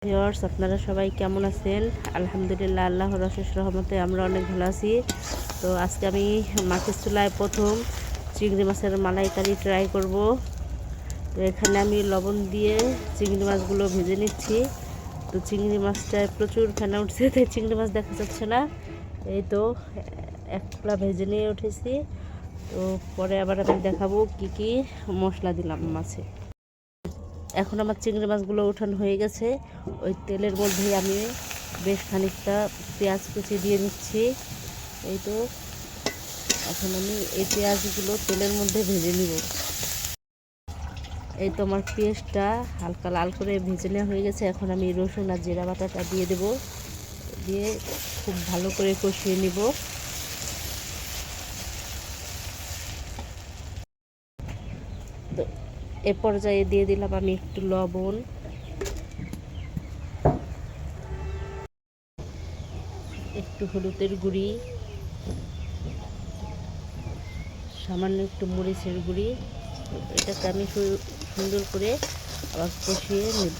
Viewers, আপনারা সবাই কেমন আছেন? আলহামদুলিল্লাহ, আল্লাহর অশেষ রহমতে আমরা অনেক ভালো আছি। তো আজকে আমি মাছের চুলায় প্রথম চিংড়ি মাছের মালাইকারি ট্রাই করব। তো এখানে আমি লবণ দিয়ে চিংড়ি মাছগুলো ভেজে নিচ্ছি। তো চিংড়ি মাছটায় প্রচুর ফেনা উঠছে, তাই চিংড়ি মাছ দেখা যাচ্ছে না। এই তো এক টুকরা ভেজে নিয়ে উঠেছি। তো পরে আবার আমি দেখাবো কি কি মশলা দিলাম মাছে। এখন আমার চিংড়ি মাছগুলো উঠানো হয়ে গেছে। ওই তেলের মধ্যেই আমি বেশ খানিকটা পেঁয়াজ কুচি দিয়ে নিচ্ছি। এই তো এখন আমি এই পেঁয়াজগুলো তেলের মধ্যে ভেজে নিব। এই তো আমার পেঁয়াজটা হালকা লাল করে ভেজে নেওয়া হয়ে গেছে। এখন আমি রসুন আর জিরা বাটাটা দিয়ে দেব, দিয়ে খুব ভালো করে কষিয়ে নিব। তো এ পর্যায়ে দিয়ে দিলাম আমি একটু লবণ, একটু হলুদের গুঁড়ি, সামান্য একটু মরিচের গুঁড়ি। এটাকে আমি সুন্দর করে আবার কষিয়ে নেব।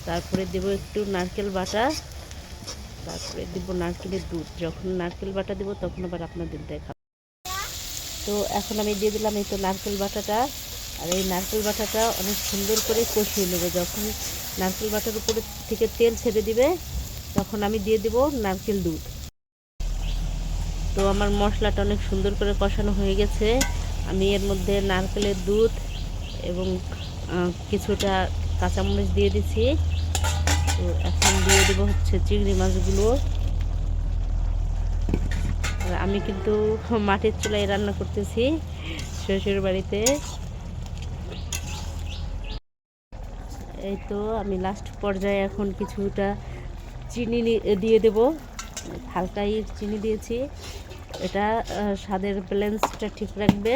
তারপরে দেব একটু নারকেল বাটা, তারপরে দেব নারকেলের দুধ। যখন নারকেল বাটা দেব তখন আবার আপনাদের দেখাবো। তো এখন আমি দিয়ে দিলাম এই তো নারকেল বাটাটা। আর এই নারকেল বাটাটা অনেক সুন্দর করে কষিয়ে নেব। যখন নারকেল বাটার উপরে থেকে তেল ছেড়ে দিবে তখন আমি দিয়ে দেব নারকেল দুধ। তো আমার মশলাটা অনেক সুন্দর করে কষানো হয়ে গেছে। আমি এর মধ্যে নারকেলের দুধ এবং কিছুটা কাঁচামরিচ দিয়ে দিচ্ছি। তো এখন দিয়ে দেবো হচ্ছে চিংড়ি মাছগুলো। আমি কিন্তু মাটির চুলায় রান্না করতেছি শ্বশুর বাড়িতে। এই তো আমি লাস্ট পর্যায়ে এখন কিছুটা চিনি দিয়ে দেব। হালকাই চিনি দিয়েছি, এটা স্বাদের ব্যালেন্সটা ঠিক রাখবে।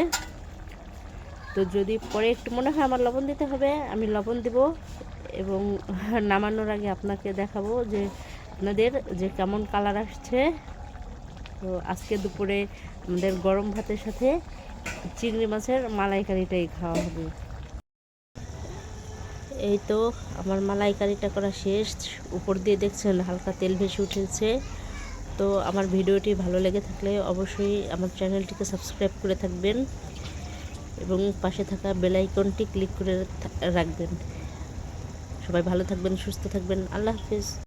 তো যদি পরে একটু মনে হয় আমার লবণ দিতে হবে, আমি লবণ দেব। এবং নামানোর আগে আপনাকে দেখাবো যে আপনাদের যে কেমন কালার আসছে। তো আজকে দুপুরে আমাদের গরম ভাতের সাথে চিংড়ি মাছের মালাইকারিটাই খাওয়া হবে। এই তো আমার মালাইকারিটা করা শেষ। উপর দিয়ে দেখছেন হালকা তেল ভেসে উঠেছে। তো আমার ভিডিওটি ভালো লেগে থাকলে অবশ্যই আমার চ্যানেলটিকে সাবস্ক্রাইব করে থাকবেন এবং পাশে থাকা বেল আইকনটি ক্লিক করে রাখবেন। সবাই ভালো থাকবেন, সুস্থ থাকবেন। আল্লাহ হাফিজ।